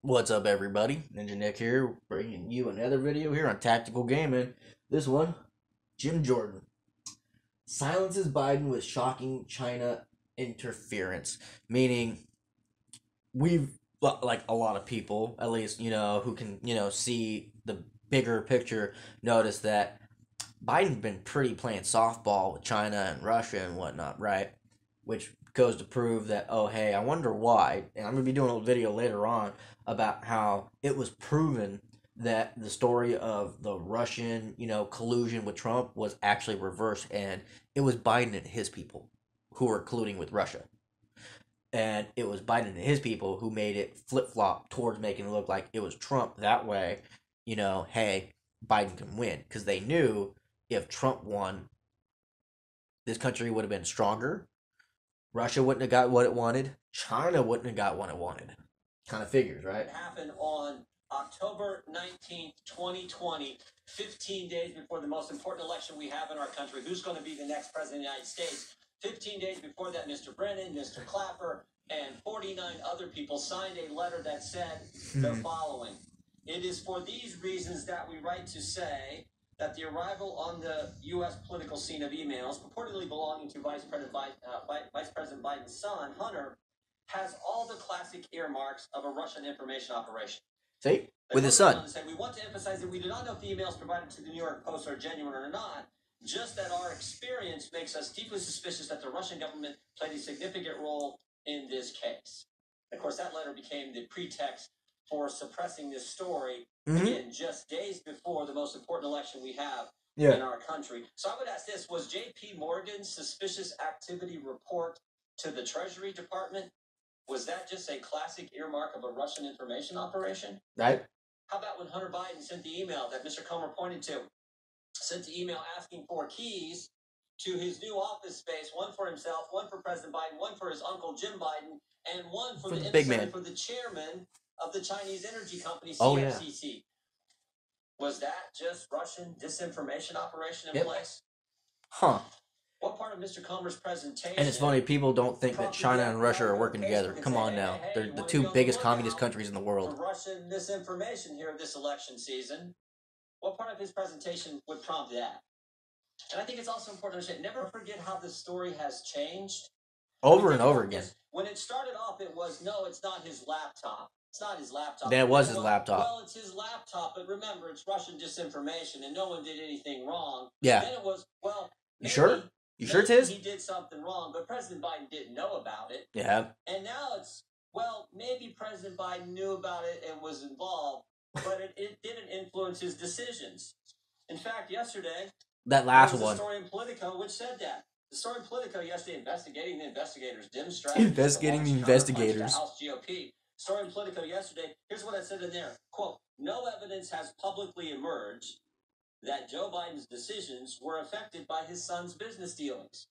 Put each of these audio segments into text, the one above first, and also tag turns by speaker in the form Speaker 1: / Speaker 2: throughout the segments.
Speaker 1: What's up, everybody? Ninja Nick here, bringing you another video here on Tactical Gaming. This one, Jim Jordan silences Biden with shocking China interference. Meaning, we've, like a lot of people, at least, who can, see the bigger picture, notice that Biden's been pretty playing softball with China and Russia and whatnot, right? Which goes to prove that, oh, hey, I wonder why. And I'm going to be doing a video later on about how it was proven that the story of the Russian, collusion with Trump was actually reversed, and it was Biden and his people who were colluding with Russia. And it was Biden and his people who made it flip flop towards making it look like it was Trump. That way, hey, Biden can win. Because they knew if Trump won, this country would have been stronger. Russia wouldn't have got what it wanted. China wouldn't have got what it wanted. Kind of figures, right?
Speaker 2: It happened on October 19th, 2020, 15 days before the most important election we have in our country. Who's going to be the next president of the United States? 15 days before that, Mr. Brennan, Mr. Clapper, and 49 other people signed a letter that said the following. It is for these reasons that we write to say that the arrival on the U.S. political scene of emails purportedly belonging to Vice President Biden's son, Hunter, has all the classic earmarks of a Russian information operation.
Speaker 1: See? With his son.
Speaker 2: We want to emphasize that we do not know if the emails provided to the New York Post are genuine or not, just that our experience makes us deeply suspicious that the Russian government played a significant role in this case. Of course, that letter became the pretext for suppressing this story, again, just days before the most important election we have in our country. So I would ask this, was J.P. Morgan's suspicious activity report to the Treasury Department, was that just a classic earmark of a Russian information operation?
Speaker 1: Right.
Speaker 2: How about when Hunter Biden sent the email that Mr. Comer pointed to? Sent the email asking for keys to his new office space, one for himself, one for President Biden, one for his uncle Jim Biden, and one for the
Speaker 1: big man,
Speaker 2: for the chairman of the Chinese energy company, CFCC.
Speaker 1: Oh, yeah.
Speaker 2: Was that just Russian disinformation operation in place?
Speaker 1: Huh.
Speaker 2: What part of Mr. Comer's presentation?
Speaker 1: And it's funny, people don't think that China and Russia are working together. Come on now. They're the two biggest communist countries in the world.
Speaker 2: For Russian misinformation here this election season. What part of his presentation would prompt that? And I think it's also important to understand, never forget how this story has changed.
Speaker 1: Over and over again.
Speaker 2: When it started off, it was, no, it's not his laptop. It's not his laptop.
Speaker 1: Then it was his laptop.
Speaker 2: Well, it's his laptop, but remember, it's Russian disinformation, and no one did anything wrong.
Speaker 1: Yeah.
Speaker 2: Then it was, well,
Speaker 1: you sure? You sure it is?
Speaker 2: He did something wrong, but President Biden didn't know about it.
Speaker 1: Yeah.
Speaker 2: And now it's, well, maybe President Biden knew about it and was involved, but it didn't influence his decisions. In fact, yesterday,
Speaker 1: that last
Speaker 2: there was
Speaker 1: one.
Speaker 2: a story in Politico which said that. The story in Politico yesterday, investigating the investigators, dim strategy.
Speaker 1: Investigating the investigators.
Speaker 2: House GOP. Story in Politico yesterday. Here's what I said in there. Quote, no evidence has publicly emerged that Joe Biden's decisions were affected by his son's business dealings.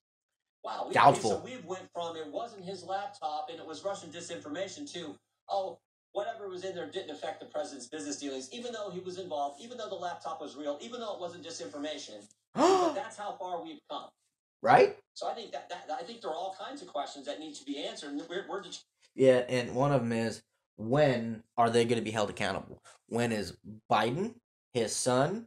Speaker 2: Wow.
Speaker 1: Doubtful.
Speaker 2: So we went from it wasn't his laptop and it was Russian disinformation to, oh, whatever was in there didn't affect the president's business dealings, even though he was involved, even though the laptop was real, even though it wasn't disinformation. But that's how far we've come.
Speaker 1: Right?
Speaker 2: So I think I think there are all kinds of questions that need to be answered. And
Speaker 1: yeah, and one of them is, when are they going to be held accountable? When is Biden, his son,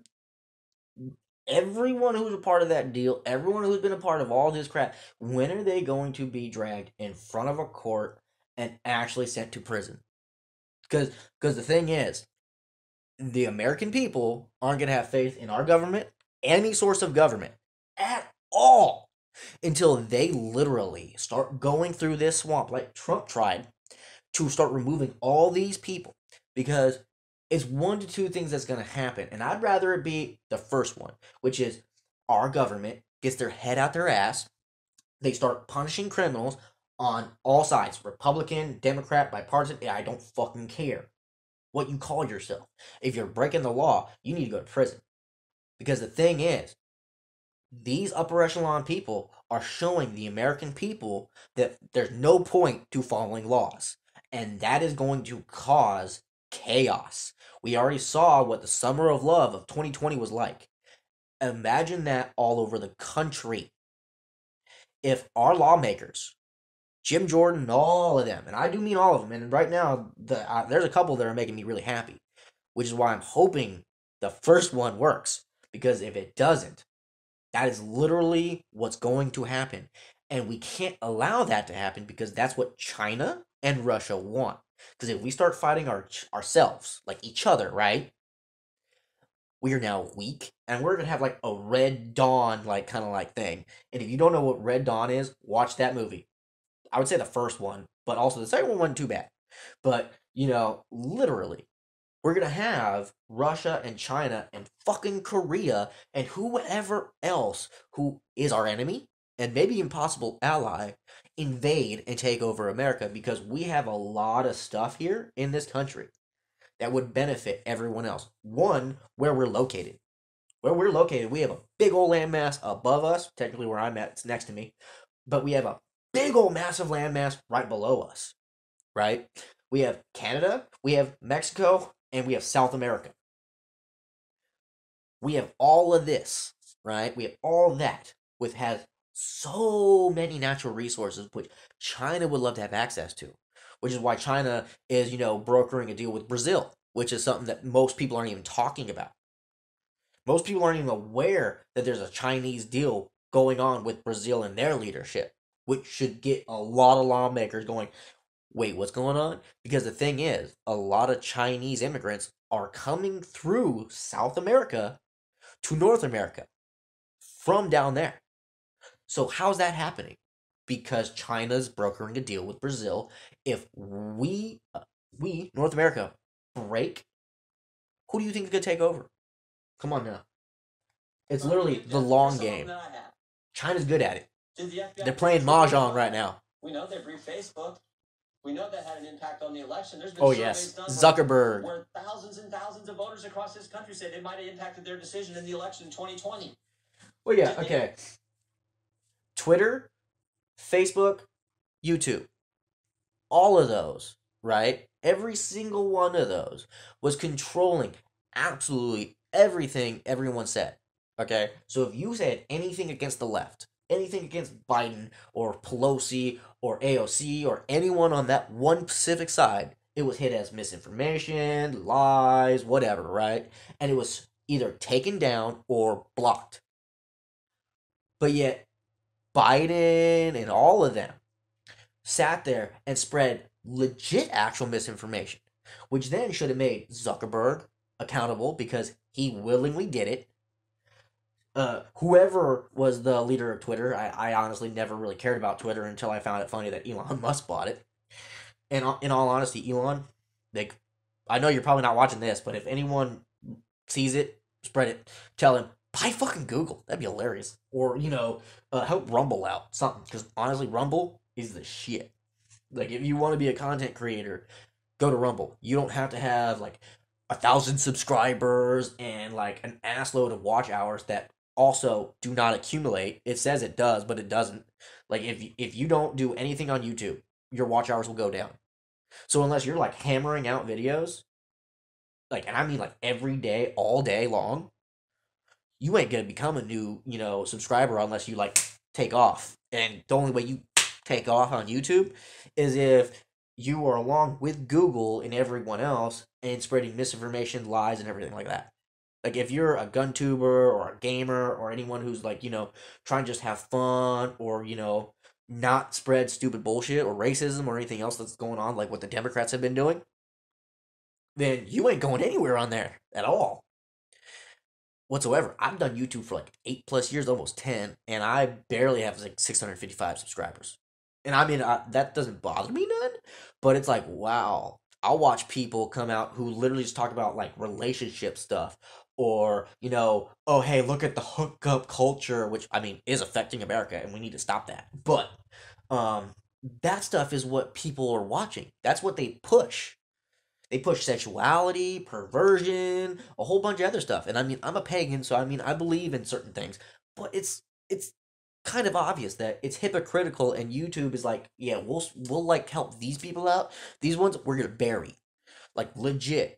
Speaker 1: everyone who's a part of that deal, everyone who's been a part of all this crap, when are they going to be dragged in front of a court and actually sent to prison? Because the thing is, the American people aren't going to have faith in our government, any source of government, at all, until they literally start going through this swamp like Trump tried to start removing all these people. Because it's one to two things that's going to happen. And I'd rather it be the first one, which is our government gets their head out their ass. They start punishing criminals on all sides. Republican, Democrat, bipartisan. I don't fucking care what you call yourself. If you're breaking the law, you need to go to prison. Because the thing is, these upper echelon people are showing the American people that there's no point to following laws. And that is going to cause chaos. We already saw what the summer of love of 2020 was like. Imagine that all over the country. If our lawmakers Jim Jordan, all of them, and I do mean all of them. And right now, there's a couple that are making me really happy, which is why I'm hoping the first one works. Because if it doesn't, that is literally what's going to happen, and we can't allow that to happen because that's what China and Russia want. Because if we start fighting ourselves, like each other, right? We are now weak, and we're gonna have like a Red Dawn like kind of like thing. And if you don't know what Red Dawn is, watch that movie. I would say the first one, but also the second one wasn't too bad. But literally, we're gonna have Russia and China and fucking Korea and whoever else who is our enemy and maybe impossible ally invade and take over America because we have a lot of stuff here in this country that would benefit everyone else. One, where we're located. Where we're located, we have a big old landmass above us. Technically, where I'm at, it's next to me. But we have a big old massive landmass right below us, right? We have Canada, we have Mexico, and we have South America. We have all of this, right? We have all that, which has so many natural resources, which China would love to have access to, which is why China is, brokering a deal with Brazil, which is something that most people aren't even talking about. Most people aren't even aware that there's a Chinese deal going on with Brazil and their leadership, which should get a lot of lawmakers going, wait, what's going on? Because the thing is, a lot of Chinese immigrants are coming through South America to North America from down there. So how's that happening? Because China's brokering a deal with Brazil. If we North America break, who do you think is gonna take over? Come on now. It's literally the long game. China's good at it. They're playing mahjong right now.
Speaker 2: We know they briefed Facebook. We know that had an impact on the election. There's been
Speaker 1: surveys done Zuckerberg,
Speaker 2: where thousands and thousands of voters across this country say they might have impacted their decision in the election in 2020.
Speaker 1: Well, yeah, okay. Twitter, Facebook, YouTube, all of those, right? Every single one of those was controlling absolutely everything everyone said. Okay, so if you said anything against the left, anything against Biden or Pelosi or AOC or anyone on that one specific side, it was hit as misinformation, lies, whatever, right? And it was either taken down or blocked. But yet, Biden and all of them sat there and spread legit actual misinformation, which then should have made Zuckerberg accountable because he willingly did it. Whoever was the leader of Twitter, I honestly never really cared about Twitter until I found it funny that Elon Musk bought it. And in all honesty, Elon, I know you're probably not watching this, but if anyone sees it, spread it. Tell him, buy fucking Google. That'd be hilarious. Or, help Rumble out. Something. Because honestly, Rumble is the shit. Like, if you want to be a content creator, go to Rumble. You don't have to have, 1,000 subscribers and, an assload of watch hours that also do not accumulate. It says it does, but it doesn't. If you don't do anything on YouTube, your watch hours will go down. So unless you're, hammering out videos, and I mean, every day, all day long, you ain't gonna become a new, subscriber unless you, take off. And the only way you take off on YouTube is if you are along with Google and everyone else and spreading misinformation, lies, and everything like that. If you're a gun tuber or a gamer or anyone who's trying to just have fun or, not spread stupid bullshit or racism or anything else that's going on, like what the Democrats have been doing, then you ain't going anywhere on there at all. Whatsoever. I've done YouTube for 8+ years, almost 10, and I barely have 655 subscribers. And I mean, that doesn't bother me none, but it's wow. I'll watch people come out who literally just talk about relationship stuff or, oh, hey, look at the hookup culture, which I mean is affecting America and we need to stop that. But that stuff is what people are watching. That's what they push. They push sexuality, perversion, a whole bunch of other stuff. And I mean, I'm a pagan, so I mean, I believe in certain things, but it's kind of obvious that it's hypocritical, and YouTube is yeah, we'll help these people out. These ones we're gonna bury, legit.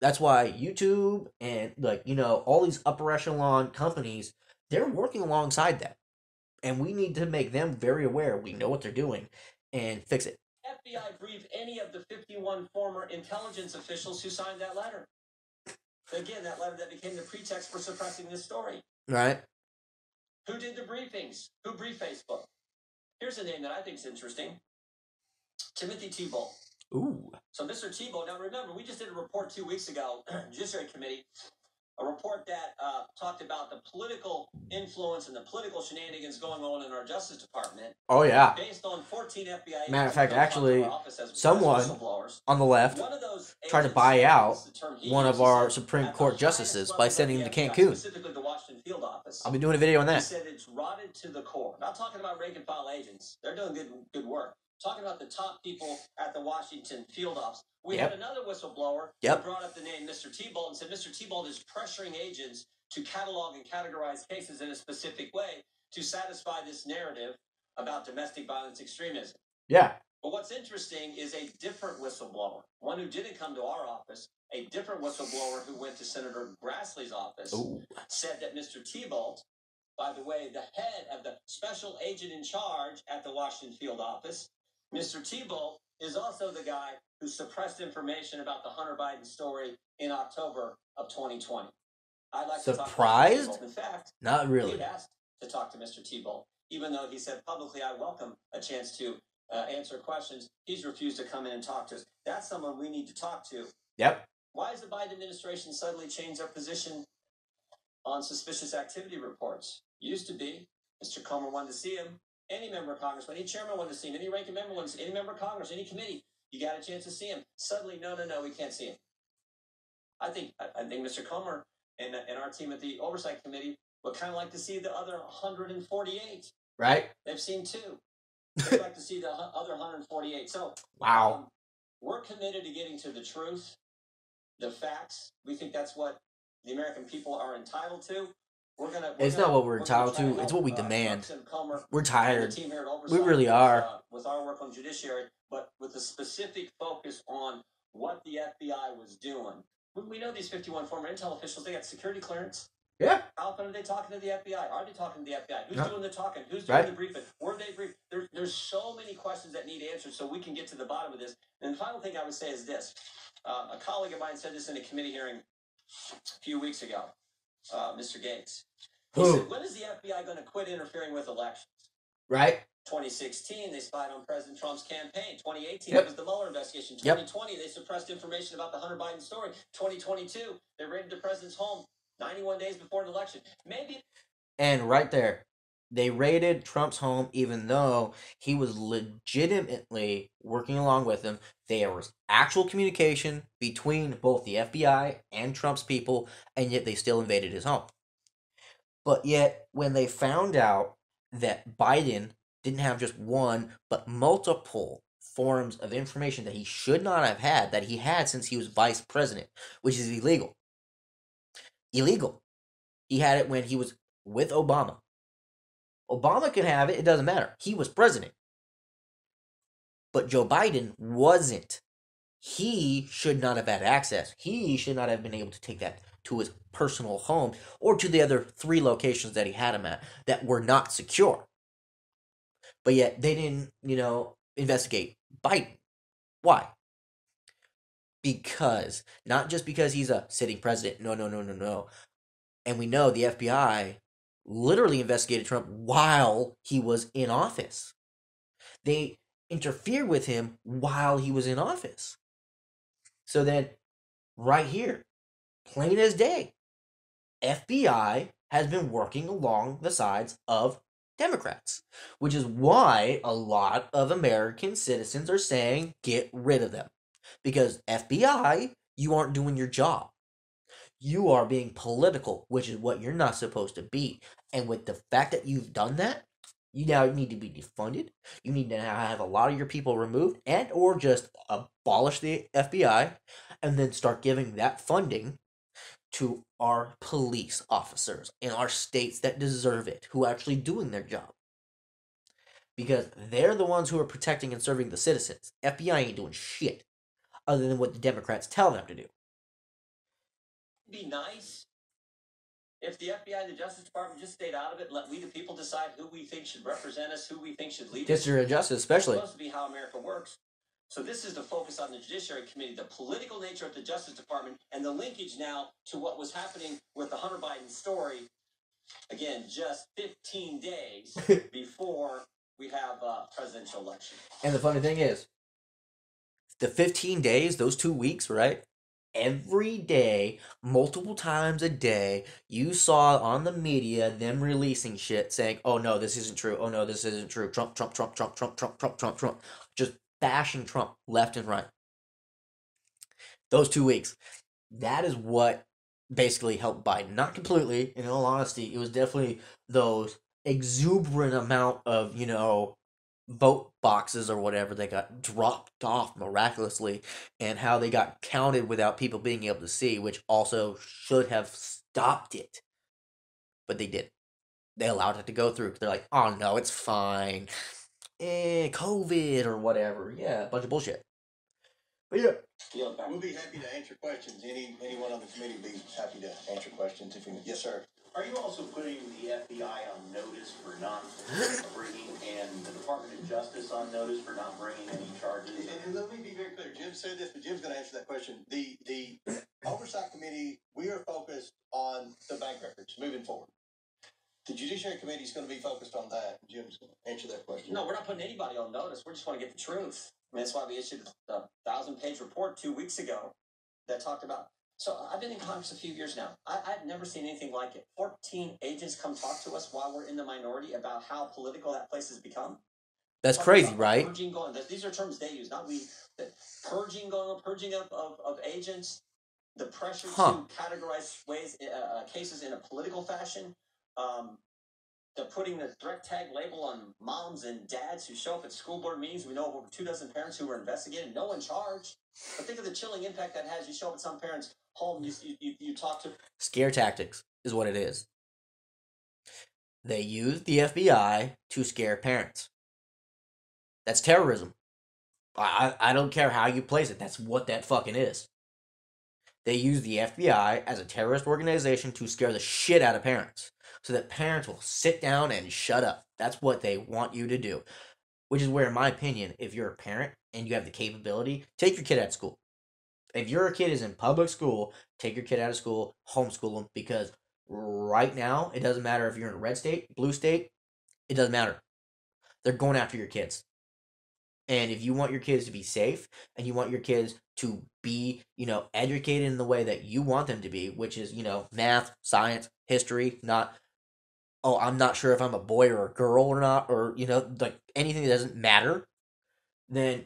Speaker 1: That's why YouTube and all these upper echelon companies, they're working alongside that, and we need to make them very aware. We know what they're doing, and fix it.
Speaker 2: FBI briefed any of the 51 former intelligence officials who signed that letter. Again, that letter that became the pretext for suppressing this story.
Speaker 1: Right.
Speaker 2: Who did the briefings? Who briefed Facebook? Here's a name that I think is interesting. Timothy Tebow.
Speaker 1: Ooh.
Speaker 2: So Mr. Tebow, now remember, we just did a report 2 weeks ago, Judiciary Committee, a report that talked about the political influence and the political shenanigans going on in our Justice Department.
Speaker 1: Oh, yeah.
Speaker 2: Based on 14 FBI
Speaker 1: Matter of fact, actually, someone on the left tried to buy out one of our Supreme Court justices by sending him to Cancun.
Speaker 2: Specifically the Washington Field Office.
Speaker 1: I'll be doing a video on
Speaker 2: He
Speaker 1: that.
Speaker 2: said it's rotted to the core. Not talking about rank and file agents. They're doing good work. Talking about the top people at the Washington Field Office. We had another whistleblower who brought up the name Mr. Tebow and said Mr. Tebow is pressuring agents to catalog and categorize cases in a specific way to satisfy this narrative about domestic violence extremism.
Speaker 1: Yeah.
Speaker 2: But what's interesting is a different whistleblower, one who didn't come to our office, a different whistleblower who went to Senator Grassley's office, said that Mr. Tebow, by the way, the head of the special agent in charge at the Washington Field Office, Mr. Tebow is also the guy who suppressed information about the Hunter Biden story in October of 2020. I'd like
Speaker 1: Surprised?
Speaker 2: to talk to Mr. Tebow. In fact,
Speaker 1: not really.
Speaker 2: He asked to talk to Mr. Tebow, even though he said publicly, I welcome a chance to answer questions. He's refused to come in and talk to us. That's someone we need to talk to.
Speaker 1: Yep.
Speaker 2: Why has the Biden administration suddenly changed their position on suspicious activity reports? Used to be, Mr. Comer wanted to see him. Any member of Congress, any chairman wanted to see him, any ranking member wanted to see him, any member of Congress, any committee, you got a chance to see him. Suddenly, no, we can't see him. I think Mr. Comer and our team at the Oversight Committee would kind of like to see the other 148.
Speaker 1: Right.
Speaker 2: They've seen 2. They'd like to see the other 148. So,
Speaker 1: wow.
Speaker 2: We're committed to getting to the truth, the facts. We think that's what the American people are entitled to.
Speaker 1: It's not what we're entitled to. It's what we demand. We're tired. We really are.
Speaker 2: With our work on judiciary, but with a specific focus on what the FBI was doing. We know these 51 former intel officials, they got security clearance.
Speaker 1: Yeah.
Speaker 2: How often are they talking to the FBI? Are they talking to the FBI? Who's doing the talking? Who's doing the briefing? Were they briefed? There's so many questions that need answers so we can get to the bottom of this. And the final thing I would say is this. A colleague of mine said this in a committee hearing a few weeks ago. Mr. Gates. He said, when is the FBI going to quit interfering with elections?
Speaker 1: Right.
Speaker 2: 2016, they spied on President Trump's campaign. 2018, it was the Mueller investigation. 2020, they suppressed information about the Hunter Biden story. 2022, they raided the president's home 91 days before an election. Maybe.
Speaker 1: And right there, they raided Trump's home even though he was legitimately working along with them. There was actual communication between both the FBI and Trump's people, and yet they still invaded his home. But yet, when they found out that Biden didn't have just one, but multiple forms of information that he should not have had, that he had since he was vice president, which is illegal. Illegal. He had it when he was with Obama. Obama could have it, it doesn't matter. He was president. But Joe Biden wasn't. He should not have had access. He should not have been able to take that to his personal home or to the other 3 locations that he had him at that were not secure. But yet they didn't, investigate Biden. Why? Because, not just because he's a sitting president. No. And we know the FBI literally investigated Trump while he was in office. They interfered with him while he was in office. So then, right here, plain as day, FBI has been working along the sides of Democrats, which is why a lot of American citizens are saying get rid of them. Because FBI, you aren't doing your job. You are being political, which is what you're not supposed to be. And with the fact that you've done that, you now need to be defunded. You need to have a lot of your people removed and or just abolish the FBI and then start giving that funding to our police officers in our states that deserve it, who are actually doing their job. Because they're the ones who are protecting and serving the citizens. FBI ain't doing shit other than what the Democrats tell them to do.
Speaker 2: It'd be nice if the FBI and the Justice Department just stayed out of it, let we the people decide who we think should represent us, who we think should lead us.
Speaker 1: History and justice, especially.
Speaker 2: That's supposed to be how America works. So this is the focus on the Judiciary Committee, the political nature of the Justice Department, and the linkage now to what was happening with the Hunter Biden story. Again, just 15 days before we have a presidential election.
Speaker 1: And the funny thing is, the 15 days, those 2 weeks, right? Every day, multiple times a day, you saw on the media them releasing shit saying, oh no, this isn't true. Oh no, this isn't true. Trump, Trump, Trump, Trump, Trump, Trump, Trump, Trump, Trump. Just bashing Trump left and right. Those 2 weeks. That is what basically helped Biden. Not completely, in all honesty. It was definitely those exuberant amount of, vote boxes or whatever that got dropped off miraculously, and how they got counted without people being able to see, which also should have stopped it. But they didn't. They allowed it to go through. They're like, oh no, it's fine. COVID or whatever. Yeah, a bunch of bullshit. But yeah.
Speaker 3: We'll be happy to answer questions. Anyone on the committee will be happy to answer questions if you. Yes, sir.
Speaker 4: Are you also putting the FBI on notice for not bringing, and the Department of Justice on notice for not bringing any charges?
Speaker 3: And let me be very clear. Jim said this, but Jim's going to answer that question. The Oversight Committee, we are focused on the bank records moving forward. The Judiciary Committee is going to be focused on that. Jim's going to answer that question.
Speaker 2: No, we're not putting anybody on notice. We just want to get the truth. I mean, that's why we issued a 1,000-page report 2 weeks ago that talked about. So I've been in Congress a few years now. I've never seen anything like it. 14 agents come talk to us while we're in the minority about how political that place has become.
Speaker 1: That's crazy, right?
Speaker 2: Purging going. These are terms they use, not we. Purging going on, purging of agents, the pressure to categorize cases in a political fashion. They're putting the threat tag label on moms and dads who show up at school board meetings. We know of over 24 parents who were investigated, no one charged. But think of the chilling impact that has. You show up at some parents' home, you talk to...
Speaker 1: Scare tactics is what it is. They use the FBI to scare parents. That's terrorism. I don't care how you place it. That's what that fucking is. They use the FBI as a terrorist organization to scare the shit out of parents, so that parents will sit down and shut up. That's what they want you to do. Which is where, in my opinion, if you're a parent and you have the capability, take your kid out of school. If your kid is in public school, take your kid out of school, homeschool them, because right now, it doesn't matter if you're in a red state, blue state, it doesn't matter. They're going after your kids. And if you want your kids to be safe, and you want your kids to be, educated in the way that you want them to be, which is, math, science, history, not, oh, I'm not sure if I'm a boy or a girl or not, or, like anything that doesn't matter, then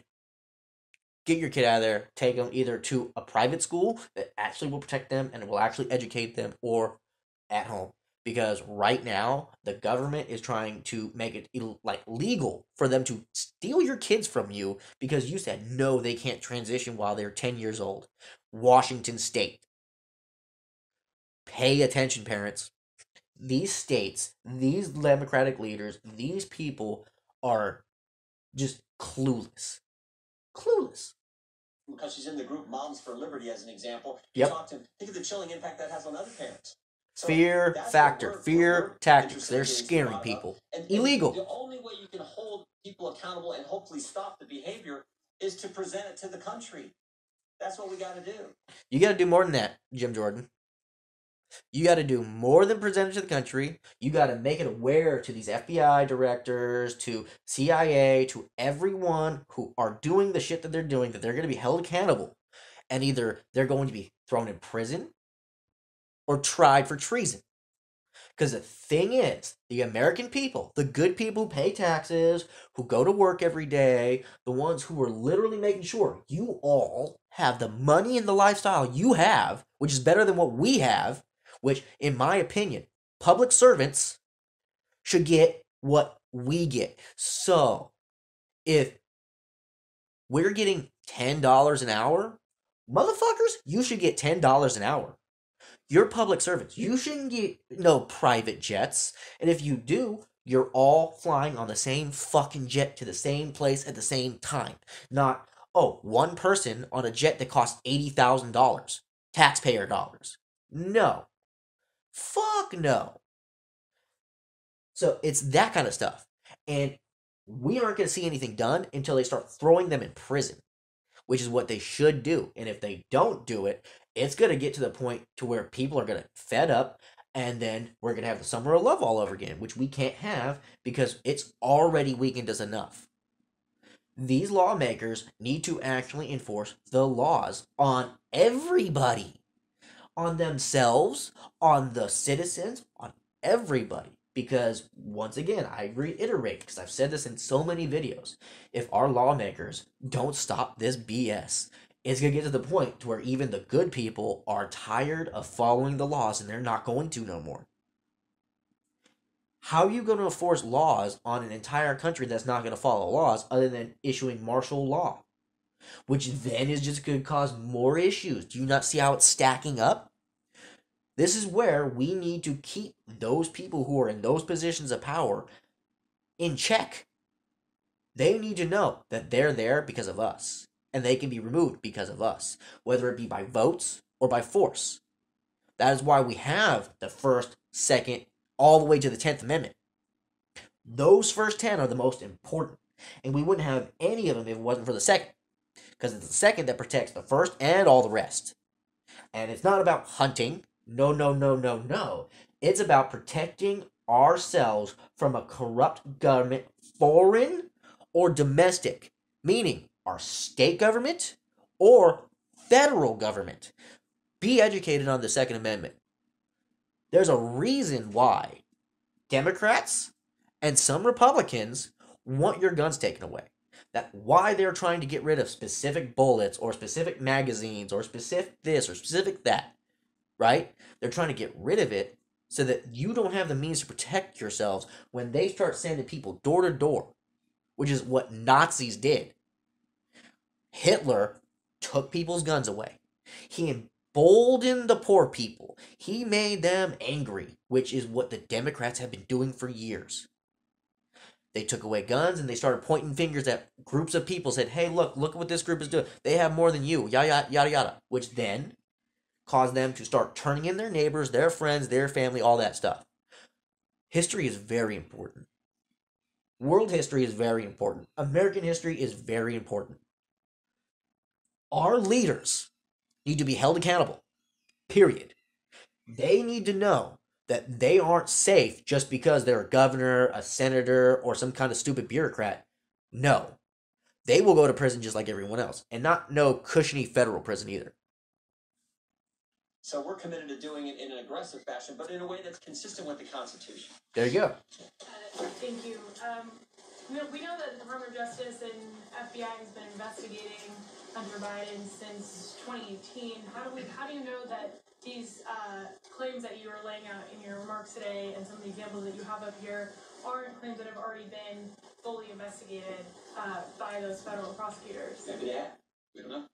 Speaker 1: get your kid out of there, take them either to a private school that actually will protect them and will actually educate them, or at home. Because right now, the government is trying to make it legal for them to steal your kids from you because you said, no, they can't transition while they're 10 years old. Washington State. Pay attention, parents. These states, these Democratic leaders, these people are just clueless. Clueless.
Speaker 2: Because she's in the group Moms for Liberty, as an example.
Speaker 1: Yep.
Speaker 2: Think of the chilling impact that has on other parents. So
Speaker 1: fear factor, fear tactics. They're scaring people.
Speaker 2: And
Speaker 1: illegal.
Speaker 2: The only way you can hold people accountable and hopefully stop the behavior is to present it to the country. That's what we got to do.
Speaker 1: You got to do more than that, Jim Jordan. You got to do more than present it to the country. You got to make it aware to these FBI directors, to CIA, to everyone who are doing the shit that they're doing, that they're going to be held accountable. And either they're going to be thrown in prison or tried for treason. Because the thing is, the American people, the good people who pay taxes, who go to work every day, the ones who are literally making sure you all have the money and the lifestyle you have, which is better than what we have, which, in my opinion, public servants should get what we get. So, if we're getting $10 an hour, motherfuckers, you should get $10 an hour. You're public servants. You shouldn't get no private jets. And if you do, you're all flying on the same fucking jet to the same place at the same time. Not, one person on a jet that costs $80,000. Taxpayer dollars. No. Fuck no. So it's that kind of stuff. And we aren't going to see anything done until they start throwing them in prison, which is what they should do. And if they don't do it, it's going to get to the point to where people are going to fed up, and then we're going to have the summer of love all over again, which we can't have because it's already weakened us enough. These lawmakers need to actually enforce the laws on everybody, on themselves, on the citizens, on everybody. Because, once again, I reiterate, because I've said this in so many videos, if our lawmakers don't stop this BS, it's going to get to the point to where even the good people are tired of following the laws and they're not going to no more. How are you going to enforce laws on an entire country that's not going to follow laws other than issuing martial law? Which then is just going to cause more issues. Do you not see how it's stacking up? This is where we need to keep those people who are in those positions of power in check. They need to know that they're there because of us, and they can be removed because of us, whether it be by votes or by force. That is why we have the first, second, all the way to the 10th Amendment. Those first 10 are the most important, and we wouldn't have any of them if it wasn't for the second, because it's the second that protects the first and all the rest. And it's not about hunting. No, no, no, no, no. It's about protecting ourselves from a corrupt government, foreign or domestic, meaning our state government or federal government. Be educated on the Second Amendment. There's a reason why Democrats and some Republicans want your guns taken away. That's why they're trying to get rid of specific bullets or specific magazines or specific this or specific that. Right? They're trying to get rid of it so that you don't have the means to protect yourselves when they start sending people door to door, which is what Nazis did. Hitler took people's guns away. He emboldened the poor people. He made them angry, which is what the Democrats have been doing for years. They took away guns and they started pointing fingers at groups of people, said, hey, look what this group is doing. They have more than you, yada, yada, yada, which then cause them to start turning in their neighbors, their friends, their family, all that stuff. History is very important. World history is very important. American history is very important. Our leaders need to be held accountable. Period. They need to know that they aren't safe just because they're a governor, a senator, or some kind of stupid bureaucrat. No. They will go to prison just like everyone else. And not no cushiony federal prison either.
Speaker 2: So we're committed to doing it in an aggressive fashion, but in a way that's consistent with the Constitution.
Speaker 1: There you go.
Speaker 5: Thank you. We know that the Department of Justice and FBI has been investigating Hunter Biden since 2018. How do you know that these claims that you are laying out in your remarks today and some of the examples that you have up here aren't claims that have already been fully investigated by those federal prosecutors?
Speaker 2: Yeah, we don't know.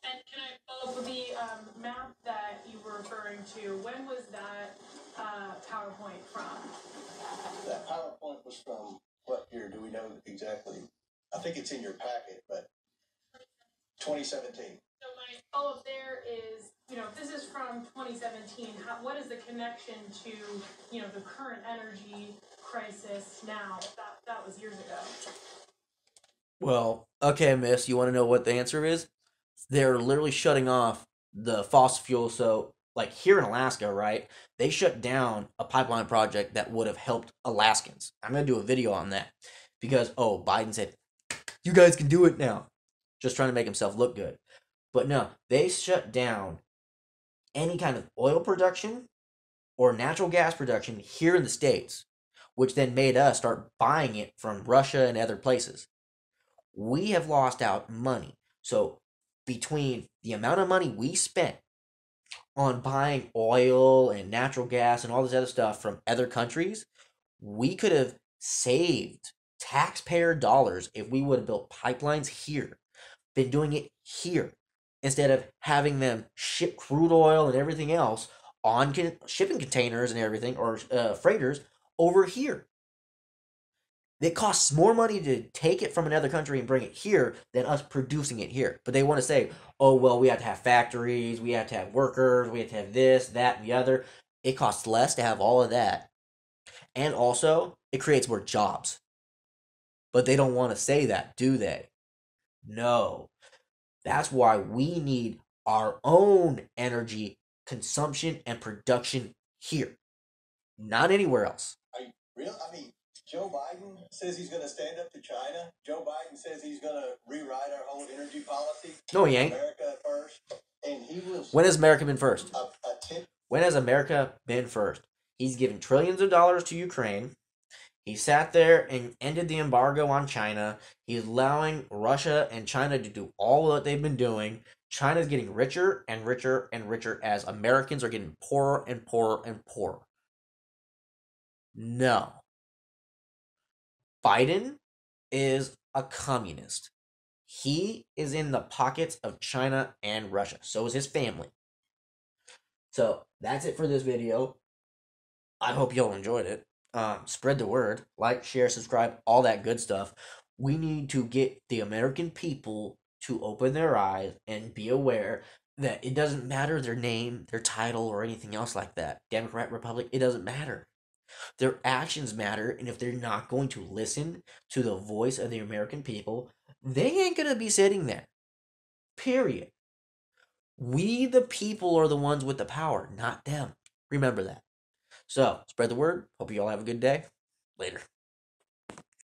Speaker 5: And can I follow up with the map that you were referring to? When was that PowerPoint from?
Speaker 3: That PowerPoint was from what year? Do we know exactly? I think it's in your packet, but 2017.
Speaker 5: So my follow-up there is, if this is from 2017, what is the connection to, the current energy crisis now? That was years ago.
Speaker 1: Well, okay, miss, you want to know what the answer is? They're literally shutting off the fossil fuel. So, like here in Alaska, right, they shut down a pipeline project that would have helped Alaskans. I'm going to do a video on that because, Biden said, you guys can do it now. Just trying to make himself look good. But no, they shut down any kind of oil production or natural gas production here in the States, which then made us start buying it from Russia and other places. We have lost out money. So between the amount of money we spent on buying oil and natural gas and all this other stuff from other countries, we could have saved taxpayer dollars if we would have built pipelines here, been doing it here, instead of having them ship crude oil and everything else on shipping containers and everything, or freighters over here. It costs more money to take it from another country and bring it here than us producing it here. But they want to say, we have to have factories, we have to have workers, we have to have this, that, and the other. It costs less to have all of that. And also, it creates more jobs. But they don't want to say that, do they? No. That's why we need our own energy consumption and production here, not anywhere else.
Speaker 3: Real? I mean, Joe Biden says he's going to stand up to China. Joe Biden says he's going to rewrite our whole energy policy.
Speaker 1: No, he ain't.
Speaker 3: America first. And he will.
Speaker 1: When has America been first?
Speaker 3: A
Speaker 1: When has America been first? He's given trillions of dollars to Ukraine. He sat there and ended the embargo on China. He's allowing Russia and China to do all that they've been doing. China's getting richer and richer and richer as Americans are getting poorer and poorer and poorer. No. Biden is a communist. He is in the pockets of China and Russia. So is his family. So that's it for this video. I hope y'all enjoyed it. Spread the word. Like, share, subscribe, all that good stuff. We need to get the American people to open their eyes and be aware that it doesn't matter their name, their title, or anything else like that. Democrat, Republic, it doesn't matter. Their actions matter, and if they're not going to listen to the voice of the American people, they ain't going to be sitting there. Period. We, the people, are the ones with the power, not them. Remember that. So, spread the word. Hope you all have a good day. Later.